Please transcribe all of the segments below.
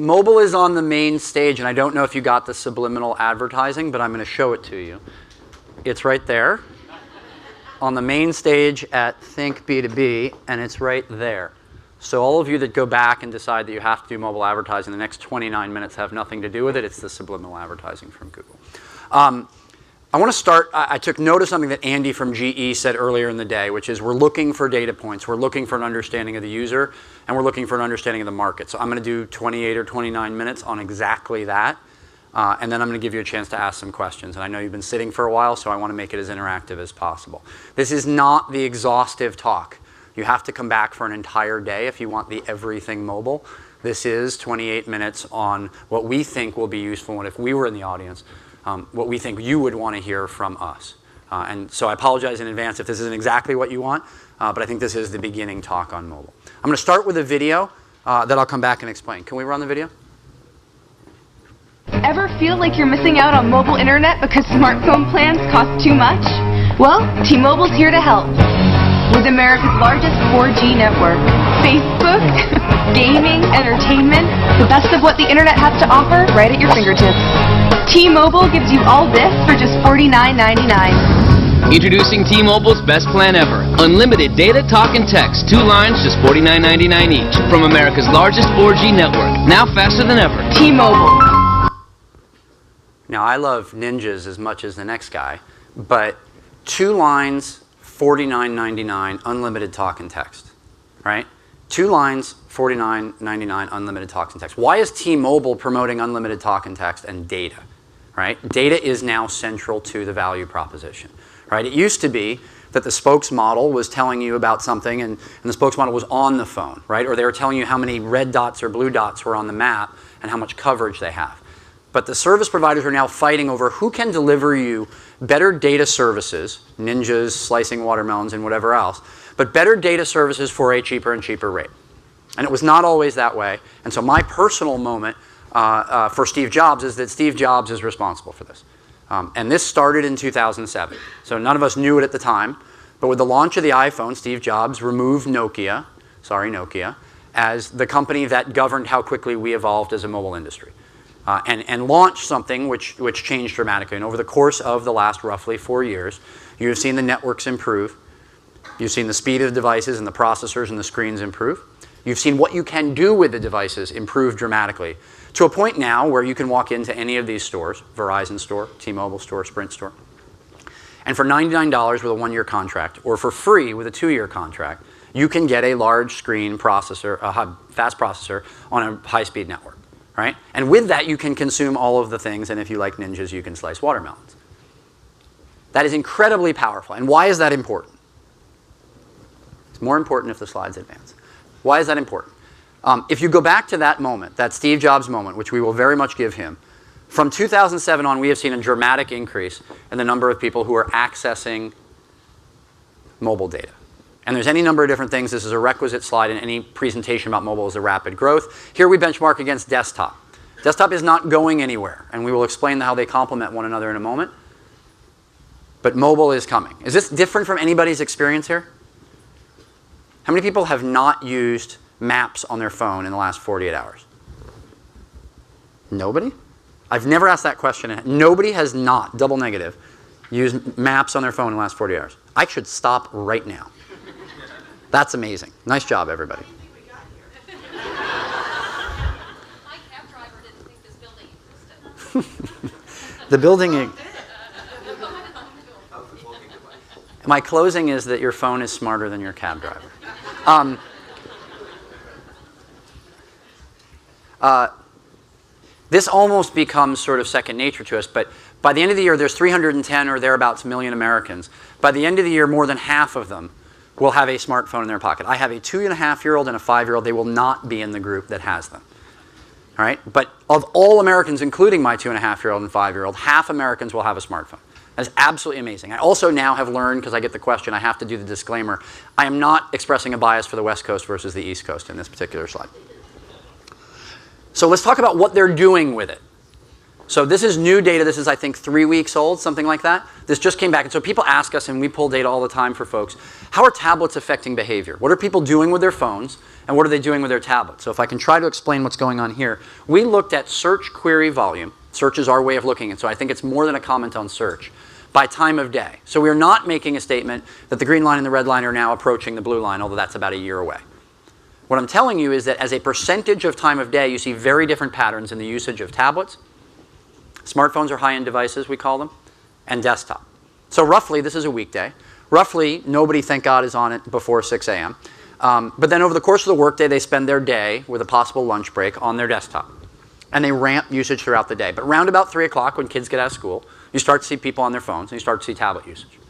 Mobile is on the main stage, and I don't know if you got the subliminal advertising, but I'm going to show it to you. It's right there on the main stage at Think B2B, and it's right there. So all of you that go back and decide that you have to do mobile advertising, the next 29 minutes have nothing to do with it. It's the subliminal advertising from Google. I want to start, I took note of something that Andy from GE said earlier in the day, which is we're looking for data points. We're looking for an understanding of the user, and we're looking for an understanding of the market. So I'm going to do 28 or 29 minutes on exactly that, and then I'm going to give you a chance to ask some questions. And I know you've been sitting for a while, so I want to make it as interactive as possible. This is not the exhaustive talk. You have to come back for an entire day if you want the everything mobile. This is 28 minutes on what we think will be useful, and if we were in the audience, what we think you would want to hear from us. And so I apologize in advance if this isn't exactly what you want, but I think this is the beginning talk on mobile. I'm going to start with a video that I'll come back and explain. Can we run the video? Ever feel like you're missing out on mobile internet because smartphone plans cost too much? Well, T-Mobile's here to help. With America's largest 4G network, Facebook, gaming, entertainment, the best of what the internet has to offer right at your fingertips. T-Mobile gives you all this for just $49.99. Introducing T-Mobile's best plan ever. Unlimited data, talk, and text. 2 lines, just $49.99 each. From America's largest 4G network. Now faster than ever. T-Mobile. Now, I love ninjas as much as the next guy, but 2 lines, $49.99, unlimited talk and text, right? 2 lines, $49.99, unlimited talk and text. Why is T-Mobile promoting unlimited talk and text and data, right? Data is now central to the value proposition, right? It used to be that the spokesmodel was telling you about something and the spokesmodel was on the phone, right? Or they were telling you how many red dots or blue dots were on the map and how much coverage they have. But the service providers are now fighting over who can deliver you better data services, ninjas, slicing watermelons, and whatever else, but better data services for a cheaper and cheaper rate. And it was not always that way. And so my personal moment for Steve Jobs is that Steve Jobs is responsible for this. And this started in 2007. So none of us knew it at the time. But with the launch of the iPhone, Steve Jobs removed Nokia, sorry Nokia, as the company that governed how quickly we evolved as a mobile industry. And launched something which changed dramatically. And over the course of the last roughly 4 years, you have seen the networks improve. You've seen the speed of the devices and the processors and the screens improve. You've seen what you can do with the devices improve dramatically to a point now where you can walk into any of these stores, Verizon store, T-Mobile store, Sprint store, and for $99 with a 1-year contract, or for free with a 2-year contract, you can get a large screen processor, a fast processor on a high-speed network. Right? And with that, you can consume all of the things, and if you like ninjas, you can slice watermelons. That is incredibly powerful. And why is that important? It's more important if the slides advance. Why is that important? If you go back to that moment, that Steve Jobs moment, which we will very much give him, from 2007 on, we have seen a dramatic increase in the number of people who are accessing mobile data. And there's any number of different things. This is a requisite slide in any presentation about mobile is the rapid growth. Here we benchmark against desktop. Desktop is not going anywhere, and we will explain how they complement one another in a moment. But mobile is coming. Is this different from anybody's experience here? How many people have not used maps on their phone in the last 48 hours? Nobody? I've never asked that question. Nobody has not, double negative, used maps on their phone in the last 40 hours. I should stop right now. That's amazing. Nice job, everybody. How do you think we got here? My cab driver didn't think this building existed. The building... My closing is that your phone is smarter than your cab driver. This almost becomes sort of second nature to us, but by the end of the year, there's 310 or thereabouts million Americans. By the end of the year, more than half of them will have a smartphone in their pocket. I have a 2.5-year-old and a 5-year-old. They will not be in the group that has them. All right? But of all Americans, including my 2.5-year-old and 5-year-old, half Americans will have a smartphone. That's absolutely amazing. I also now have learned, because I get the question, I have to do the disclaimer, I am not expressing a bias for the West Coast versus the East Coast in this particular slide. So let's talk about what they're doing with it. So this is new data. This is, I think, 3 weeks old, something like that. This just came back. And so people ask us, and we pull data all the time for folks, how are tablets affecting behavior? What are people doing with their phones, and what are they doing with their tablets? So if I can try to explain what's going on here, we looked at search query volume. Search is our way of looking at it, so I think it's more than a comment on search, by time of day. So we're not making a statement that the green line and the red line are now approaching the blue line, although that's about a year away. What I'm telling you is that as a percentage of time of day, you see very different patterns in the usage of tablets. Smartphones are high-end devices, we call them, and desktop. So roughly, this is a weekday. Roughly, nobody, thank God, is on it before 6 a.m. But then over the course of the workday, they spend their day with a possible lunch break on their desktop. And they ramp usage throughout the day. But around about 3 o'clock, when kids get out of school, you start to see people on their phones, and you start to see tablet usage.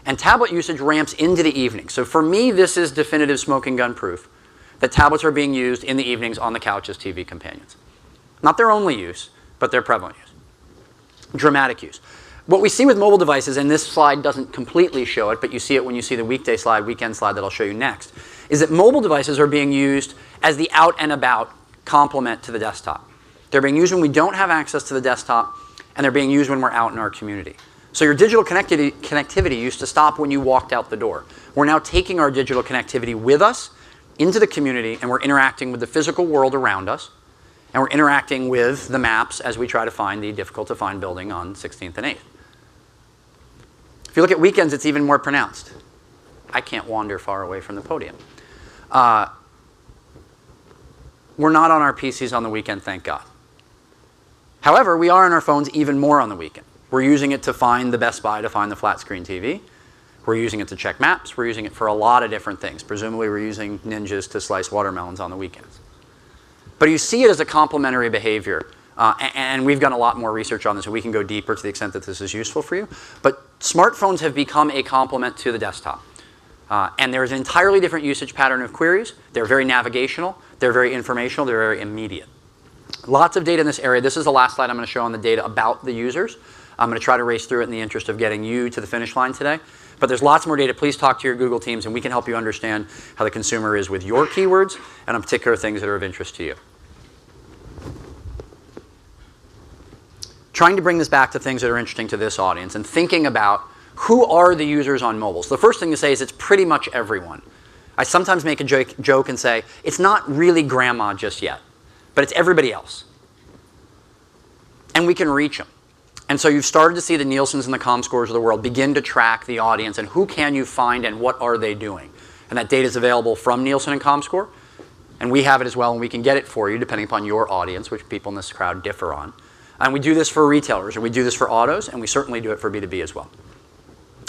And tablet usage ramps into the evening. So for me, this is definitive smoking gun proof that tablets are being used in the evenings on the couch as TV companions. Not their only use, but their prevalent use. Dramatic use. What we see with mobile devices, and this slide doesn't completely show it, but you see it when you see the weekday slide, weekend slide that I'll show you next, is that mobile devices are being used as the out and about complement to the desktop. They're being used when we don't have access to the desktop, and they're being used when we're out in our community. So your digital connectivity used to stop when you walked out the door. We're now taking our digital connectivity with us into the community, and we're interacting with the physical world around us, and we're interacting with the maps as we try to find the difficult-to-find building on 16th and 8th. If you look at weekends, it's even more pronounced. I can't wander far away from the podium. We're not on our PCs on the weekend, thank God. However, we are on our phones even more on the weekend. We're using it to find the Best Buy, to find the flat screen TV. We're using it to check maps. We're using it for a lot of different things. Presumably, we're using ninjas to slice watermelons on the weekends. But you see it as a complementary behavior. And we've done a lot more research on this, and we can go deeper to the extent that this is useful for you. But smartphones have become a complement to the desktop. And there's an entirely different usage pattern of queries. They're very navigational. They're very informational. They're very immediate. Lots of data in this area. This is the last slide I'm going to show on the data about the users. I'm going to try to race through it in the interest of getting you to the finish line today. But there's lots more data. Please talk to your Google teams, and we can help you understand how the consumer is with your keywords and on particular things that are of interest to you. Trying to bring this back to things that are interesting to this audience and thinking about who are the users on mobile. So the first thing to say is it's pretty much everyone. I sometimes make a joke and say, it's not really grandma just yet, but it's everybody else. And we can reach them. And so you've started to see the Nielsen's and the ComScores of the world begin to track the audience and who can you find and what are they doing. And that data is available from Nielsen and ComScore. And we have it as well, and we can get it for you depending upon your audience, which people in this crowd differ on. And we do this for retailers, and we do this for autos, and we certainly do it for B2B as well.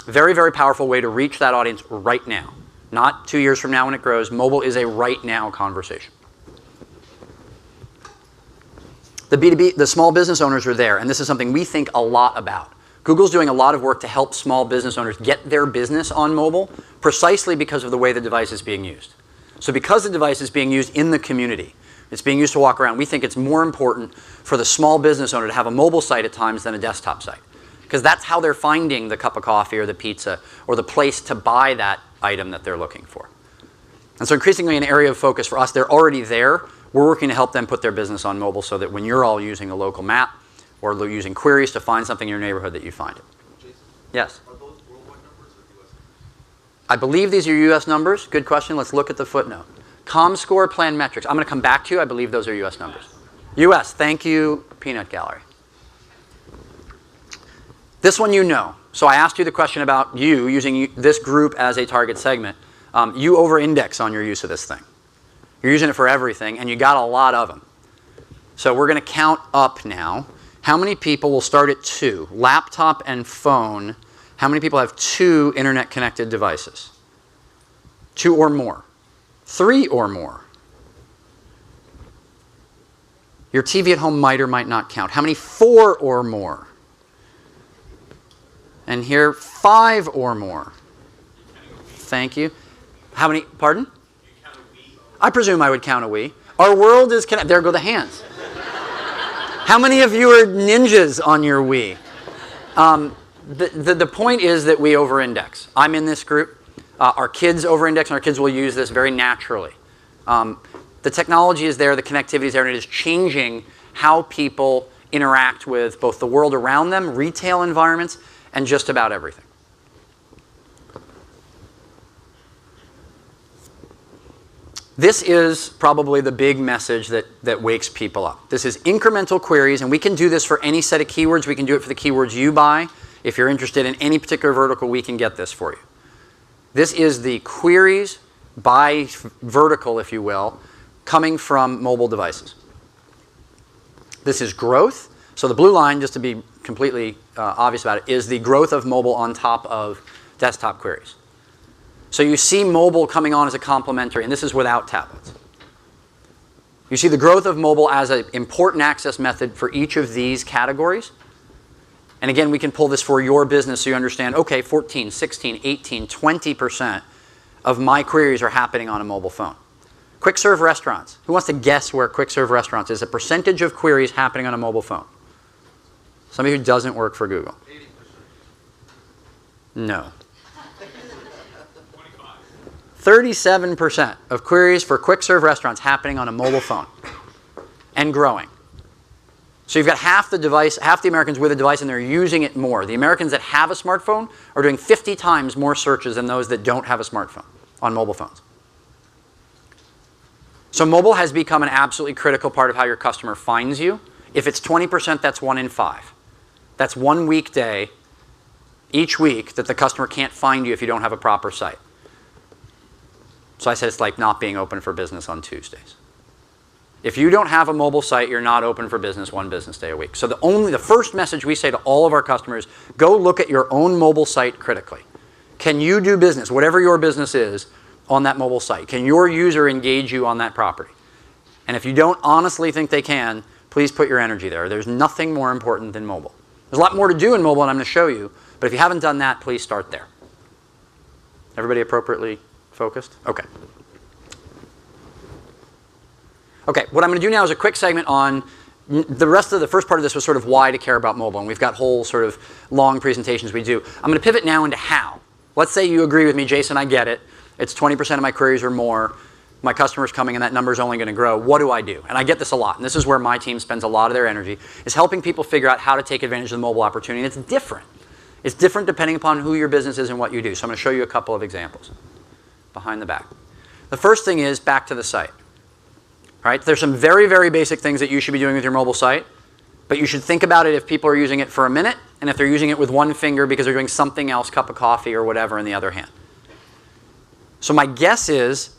Very, very powerful way to reach that audience right now. Not 2 years from now when it grows. Mobile is a right now conversation. The B2B, the small business owners are there, and this is something we think a lot about. Google's doing a lot of work to help small business owners get their business on mobile precisely because of the way the device is being used. So because the device is being used in the community, it's being used to walk around, we think it's more important for the small business owner to have a mobile site at times than a desktop site. Because that's how they're finding the cup of coffee or the pizza or the place to buy that item that they're looking for. And so increasingly an area of focus for us, they're already there. We're working to help them put their business on mobile so that when you're all using a local map or using queries to find something in your neighborhood that you find it. Jason, yes? are those worldwide numbers or US numbers? I believe these are US numbers. Good question. Let's look at the footnote. ComScore plan metrics. I'm going to come back to you. I believe those are US numbers. US. Thank you, Peanut Gallery. This one you know. So I asked you the question about you using this group as a target segment. You over-index on your use of this thing. You're using it for everything, and you got a lot of them. So we're going to count up now. How many people will start at 2? Laptop and phone. How many people have 2 internet-connected devices? 2 or more. 3 or more. Your TV at home might or might not count. How many 4 or more? And here, 5 or more. Thank you. How many, pardon? I presume I would count a Wii. Our world is connected. There go the hands. How many of you are ninjas on your Wii? The point is that we over-index. I'm in this group. Our kids over-index, and our kids will use this very naturally. The technology is there, the connectivity is there, and it is changing how people interact with both the world around them, retail environments, and just about everything. This is probably the big message that wakes people up. This is incremental queries, and we can do this for any set of keywords. We can do it for the keywords you buy. If you're interested in any particular vertical, we can get this for you. This is the queries by vertical, if you will, coming from mobile devices. This is growth. So the blue line, just to be completely obvious about it, is the growth of mobile on top of desktop queries. So you see mobile coming on as a complementary, and this is without tablets. You see the growth of mobile as an important access method for each of these categories. And again, we can pull this for your business so you understand, okay, 14, 16, 18, 20% of my queries are happening on a mobile phone. Quick serve restaurants. Who wants to guess where quick serve restaurants is? A percentage of queries happening on a mobile phone. Somebody who doesn't work for Google. 80%. No. 37% of queries for quick serve restaurants happening on a mobile phone and growing. So you've got half the Americans with a device, and they're using it more. The Americans that have a smartphone are doing 50 times more searches than those that don't have a smartphone on mobile phones. So mobile has become an absolutely critical part of how your customer finds you. If it's 20%, that's 1 in 5. That's 1 weekday each week that the customer can't find you if you don't have a proper site. So I said it's like not being open for business on Tuesdays. If you don't have a mobile site, you're not open for business 1 business day a week. So the first message we say to all of our customers, go look at your own mobile site critically. Can you do business, whatever your business is, on that mobile site? Can your user engage you on that property? And if you don't honestly think they can, please put your energy there. There's nothing more important than mobile. There's a lot more to do in mobile, and I'm going to show you. But if you haven't done that, please start there. Everybody appropriately focused? Okay. Okay, what I'm going to do now is a quick segment on the rest of the first part of this was sort of why to care about mobile, and we've got whole sort of long presentations we do. I'm going to pivot now into how. Let's say you agree with me, Jason, I get it. It's 20% of my queries or more. My customer's coming, and that number is only going to grow. What do I do? And I get this a lot, and this is where my team spends a lot of their energy, is helping people figure out how to take advantage of the mobile opportunity. And it's different. It's different depending upon who your business is and what you do. So I'm going to show you a couple of examples behind the back. The first thing is back to the site. Right? There's some very, very basic things that you should be doing with your mobile site, but you should think about it if people are using it for a minute, and if they're using it with one finger because they're doing something else, cup of coffee or whatever in the other hand. So my guess is,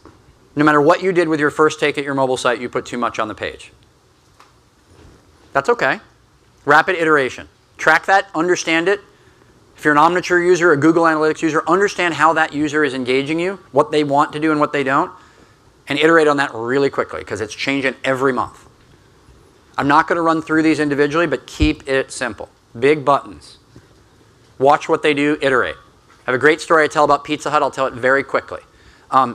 no matter what you did with your first take at your mobile site, you put too much on the page. That's okay. Rapid iteration. Track that, understand it. If you're an Omniture user, a Google Analytics user, understand how that user is engaging you, what they want to do and what they don't, and iterate on that really quickly because it's changing every month. I'm not going to run through these individually, but keep it simple. Big buttons. Watch what they do, iterate. I have a great story I tell about Pizza Hut. I'll tell it very quickly.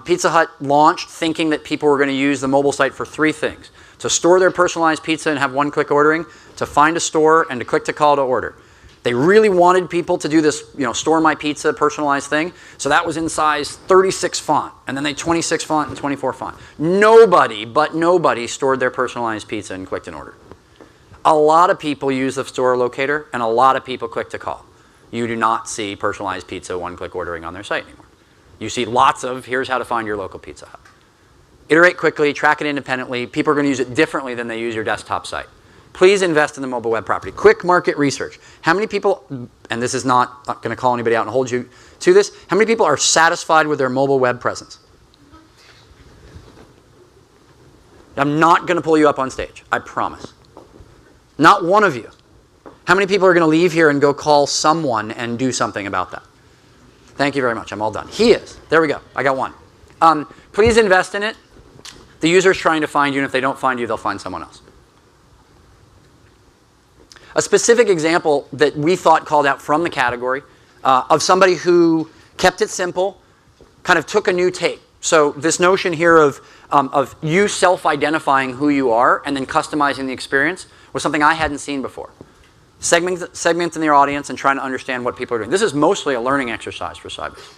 Pizza Hut launched thinking that people were going to use the mobile site for 3 things. To store their personalized pizza and have one-click ordering, to find a store, and to click to call to order. They really wanted people to do this, store my pizza personalized thing. So that was in size 36 font, and then they 26 font and 24 font. Nobody stored their personalized pizza and clicked an order. A lot of people use the store locator, and a lot of people click to call. You do not see personalized pizza one-click ordering on their site anymore. You see lots of, here's how to find your local Pizza Hut. Iterate quickly, track it independently. People are going to use it differently than they use your desktop site. Please invest in the mobile web property. Quick market research. How many people, and this is not going to call anybody out and hold you to this, how many people are satisfied with their mobile web presence? I'm not going to pull you up on stage, I promise. Not one of you. How many people are going to leave here and go call someone and do something about that? Thank you very much, I'm all done. He is. There we go, I got one. Please invest in it. The user's trying to find you, and if they don't find you, they'll find someone else. A specific example that we thought called out from the category of somebody who kept it simple, kind of took a new take. So this notion here of you self-identifying who you are and then customizing the experience was something I hadn't seen before. Segmenting their audience and trying to understand what people are doing. This is mostly a learning exercise for Sybase.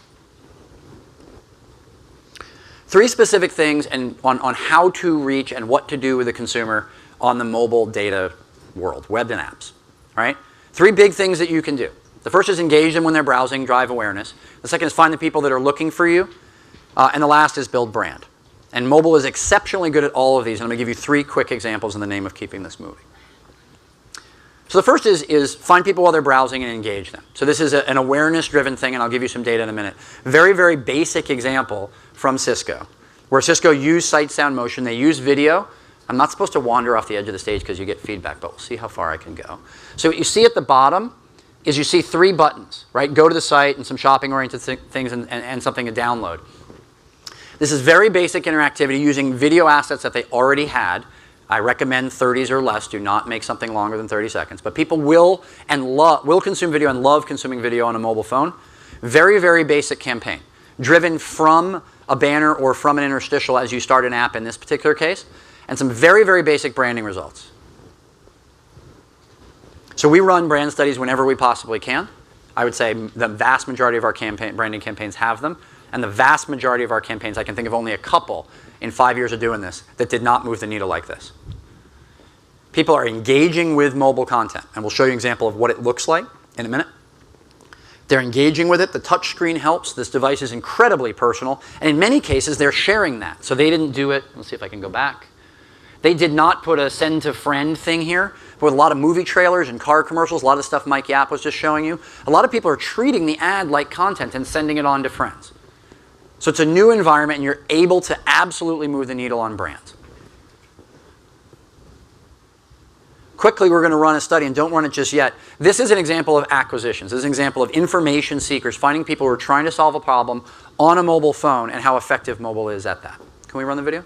3 specific things on how to reach and what to do with the consumer on the mobile data world, web and apps. All right? 3 big things that you can do. The first is engage them when they're browsing, drive awareness. The second is find the people that are looking for you. And the last is build brand. And mobile is exceptionally good at all of these. And I'm going to give you 3 quick examples in the name of keeping this moving. So the first is find people while they're browsing and engage them. So this is an awareness-driven thing, and I'll give you some data in a minute. Very, very basic example from Cisco, where Cisco used sight, sound, motion. They use video. I'm not supposed to wander off the edge of the stage because you get feedback, but we'll see how far I can go. So what you see at the bottom is you see 3 buttons, right? Go to the site and some shopping-oriented things and something to download. This is very basic interactivity using video assets that they already had. I recommend 30s or less. Do not make something longer than 30 seconds. But people will consume video and love consuming video on a mobile phone. Very, very basic campaign, driven from a banner or from an interstitial as you start an app in this particular case, and some very, very basic branding results. So we run brand studies whenever we possibly can. I would say the vast majority of our branding campaigns have them, and the vast majority of our campaigns, I can think of only a couple in 5 years of doing this, that did not move the needle like this. People are engaging with mobile content, and we'll show you an example of what it looks like in a minute. They're engaging with it. The touch screen helps. This device is incredibly personal, and in many cases, they're sharing that. So they didn't do it. Let's see if I can go back. They did not put a send to friend thing here. With a lot of movie trailers and car commercials, a lot of stuff Mike Yap was just showing you, a lot of people are treating the ad like content and sending it on to friends. So it's a new environment, and you're able to absolutely move the needle on brands. Quickly, we're going to run a study, and don't run it just yet. This is an example of acquisitions. This is an example of information seekers, finding people who are trying to solve a problem on a mobile phone and how effective mobile is at that. Can we run the video?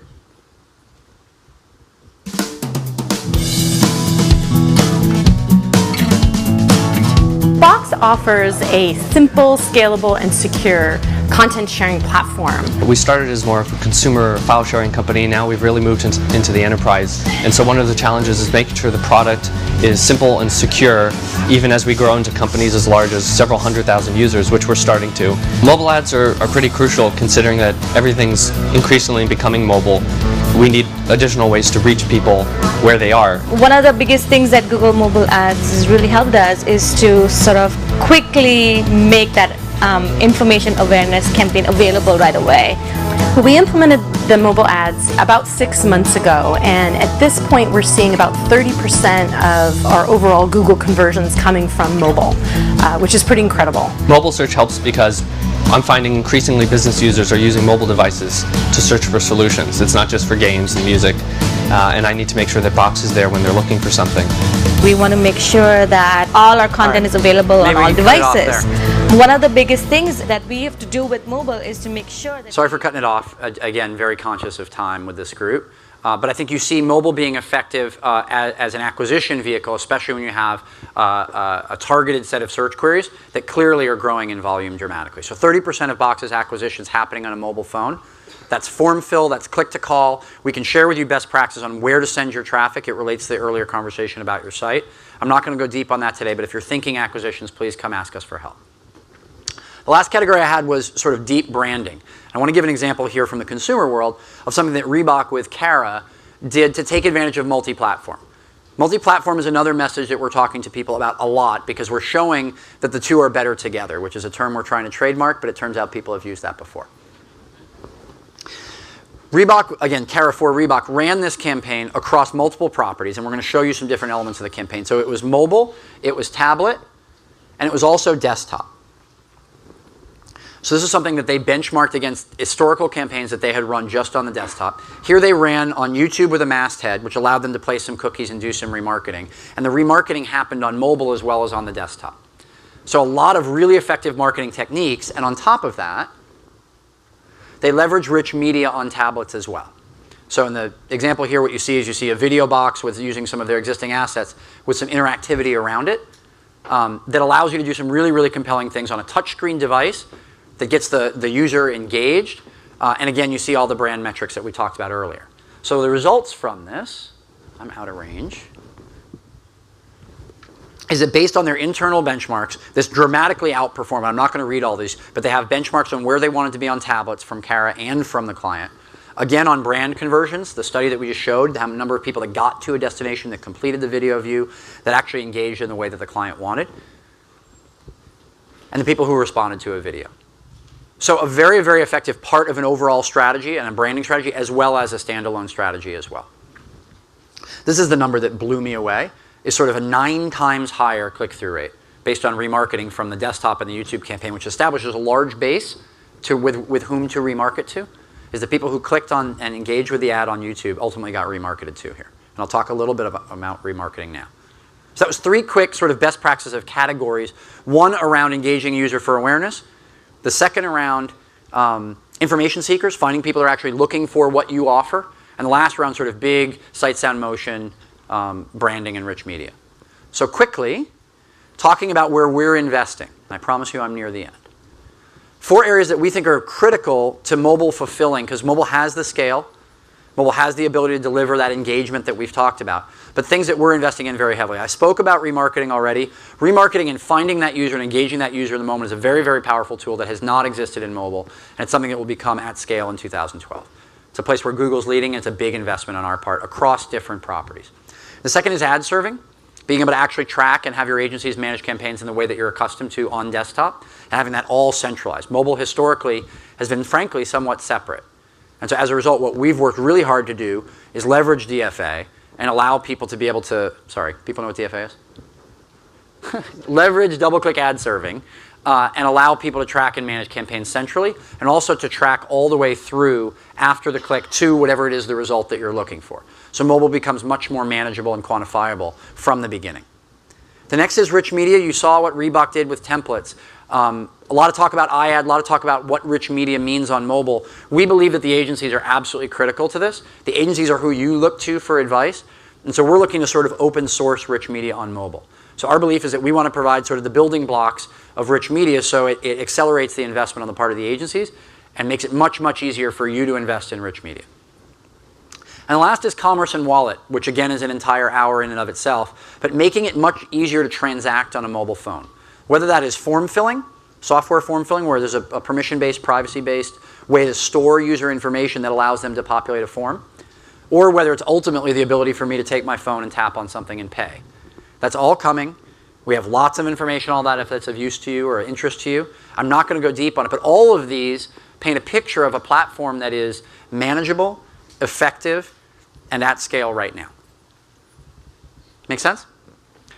Box offers a simple, scalable, and secure content sharing platform. We started as more of a consumer file sharing company. Now we've really moved into the enterprise. And so one of the challenges is making sure the product is simple and secure, even as we grow into companies as large as several 100,000 users, which we're starting to. Mobile ads are pretty crucial, considering that everything's increasingly becoming mobile. We need additional ways to reach people where they are. One of the biggest things that Google Mobile Ads has really helped us is to sort of quickly make that information awareness campaign available right away. We implemented the mobile ads about 6 months ago, and at this point we're seeing about 30% of our overall Google conversions coming from mobile, which is pretty incredible. Mobile search helps because I'm finding increasingly business users are using mobile devices to search for solutions. It's not just for games and music, and I need to make sure that Box is there when they're looking for something. We want to make sure that all our content is available on all devices. One of the biggest things that we have to do with mobile is to make sure that... Sorry for cutting it off. Again, very conscious of time with this group. But I think you see mobile being effective as an acquisition vehicle, especially when you have a targeted set of search queries that clearly are growing in volume dramatically. So 30% of Box's acquisitions happening on a mobile phone. That's form fill, that's click to call. We can share with you best practices on where to send your traffic. It relates to the earlier conversation about your site. I'm not going to go deep on that today, but if you're thinking acquisitions, please come ask us for help. The last category I had was sort of deep branding. I want to give an example here from the consumer world of something that Reebok with Kara did to take advantage of multi-platform. Multi-platform is another message that we're talking to people about a lot because we're showing that the two are better together, which is a term we're trying to trademark, but it turns out people have used that before. Reebok, again, Kara for Reebok, ran this campaign across multiple properties, and we're going to show you some different elements of the campaign. So it was mobile, it was tablet, and it was also desktop. So this is something that they benchmarked against historical campaigns that they had run just on the desktop. Here they ran on YouTube with a masthead, which allowed them to place some cookies and do some remarketing. And the remarketing happened on mobile as well as on the desktop. So a lot of really effective marketing techniques, and on top of that, they leverage rich media on tablets as well. So in the example here, what you see is you see a video box with using some of their existing assets with some interactivity around it that allows you to do some really, really compelling things on a touchscreen device that gets the user engaged. And again, you see all the brand metrics that we talked about earlier. So the results from this, I'm out of range, is that based on their internal benchmarks, this dramatically outperformed. I'm not going to read all these, but they have benchmarks on where they wanted to be on tablets from Kara and from the client. Again, on brand conversions, the study that we just showed, the number of people that got to a destination, that completed the video view, that actually engaged in the way that the client wanted, and the people who responded to a video. So a very, very effective part of an overall strategy and a branding strategy, as well as a standalone strategy as well. This is the number that blew me away, is sort of a 9 times higher click-through rate based on remarketing from the desktop and the YouTube campaign, which establishes a large base with whom to remarket to, is the people who clicked on and engaged with the ad on YouTube ultimately got remarketed to here. And I'll talk a little bit about remarketing now. So that was 3 quick sort of best practices of categories. One around engaging a user for awareness. The second around information seekers, finding people who are actually looking for what you offer. And the last around sort of big sight, sound, motion, branding, and rich media. So quickly, talking about where we're investing. And I promise you I'm near the end. 4 areas that we think are critical to mobile fulfilling, because mobile has the scale, mobile has the ability to deliver that engagement that we've talked about, but things that we're investing in very heavily. I spoke about remarketing already. Remarketing and finding that user and engaging that user in the moment is a very, very powerful tool that has not existed in mobile, and it's something that will become at scale in 2012. It's a place where Google's leading, and it's a big investment on our part across different properties. The second is ad serving. Being able to actually track and have your agencies manage campaigns in the way that you're accustomed to on desktop, and having that all centralized. Mobile historically has been, frankly, somewhat separate. And so as a result, what we've worked really hard to do is leverage DFA and allow people to be able to, sorry, people know what DFA is? Leverage double-click ad serving and allow people to track and manage campaigns centrally, and also to track all the way through after the click to whatever it is the result that you're looking for. So mobile becomes much more manageable and quantifiable from the beginning. The next is rich media. You saw what Reebok did with templates. A lot of talk about iAd, a lot of talk about what rich media means on mobile. We believe that the agencies are absolutely critical to this. The agencies are who you look to for advice. And so we're looking to sort of open source rich media on mobile. So our belief is that we want to provide sort of the building blocks of rich media, so it accelerates the investment on the part of the agencies and makes it much, much easier for you to invest in rich media. And the last is commerce and wallet, which again is an entire hour in and of itself, but making it much easier to transact on a mobile phone. Whether that is form filling, software form filling, where there's a permission-based, privacy-based way to store user information that allows them to populate a form, or whether it's ultimately the ability for me to take my phone and tap on something and pay. That's all coming. We have lots of information on that if that's of use to you or interest to you. I'm not going to go deep on it, but all of these paint a picture of a platform that is manageable, effective, and at scale right now. Make sense?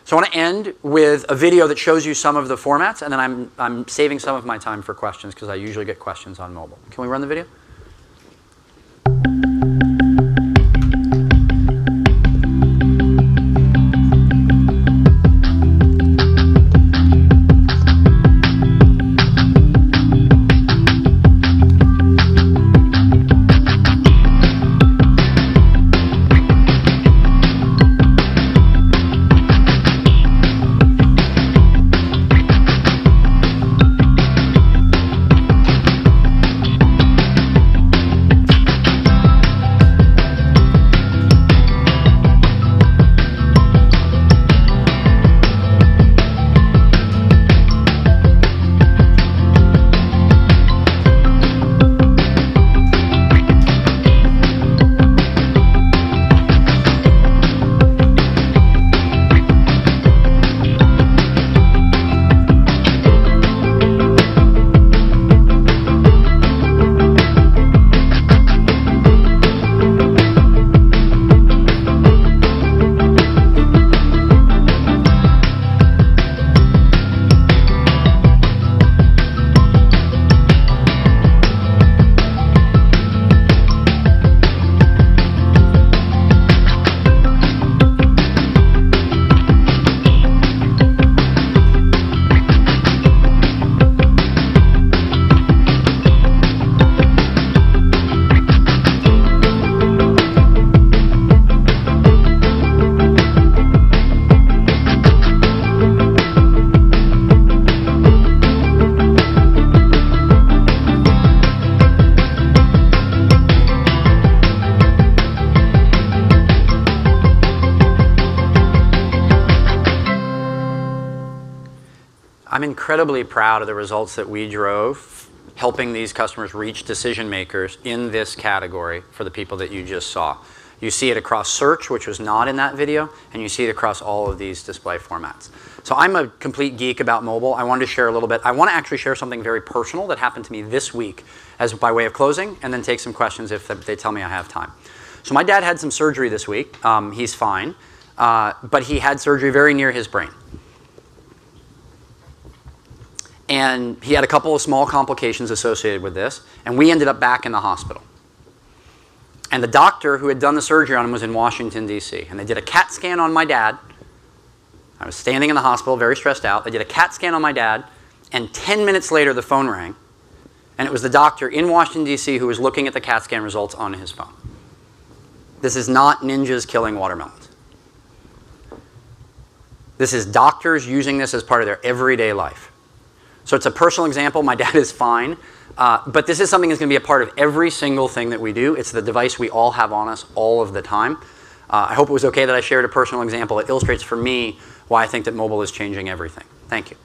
So I want to end with a video that shows you some of the formats, and then I'm saving some of my time for questions because I usually get questions on mobile. Can we run the video? I'm incredibly proud of the results that we drove helping these customers reach decision makers in this category for the people that you just saw. You see it across search, which was not in that video, and you see it across all of these display formats. So I'm a complete geek about mobile. I wanted to share a little bit. I want to actually share something very personal that happened to me this week as by way of closing, and then take some questions if they tell me I have time. So my dad had some surgery this week. He's fine, but he had surgery very near his brain. And he had a couple of small complications associated with this, and we ended up back in the hospital. And the doctor who had done the surgery on him was in Washington, D.C. And they did a CAT scan on my dad. I was standing in the hospital, very stressed out. They did a CAT scan on my dad, and 10 minutes later the phone rang. And it was the doctor in Washington, D.C. who was looking at the CAT scan results on his phone. This is not ninjas killing watermelons. This is doctors using this as part of their everyday life. So it's a personal example. My dad is fine. But this is something that's going to be a part of every single thing that we do. It's the device we all have on us all of the time. I hope it was okay that I shared a personal example. It illustrates for me why I think that mobile is changing everything. Thank you.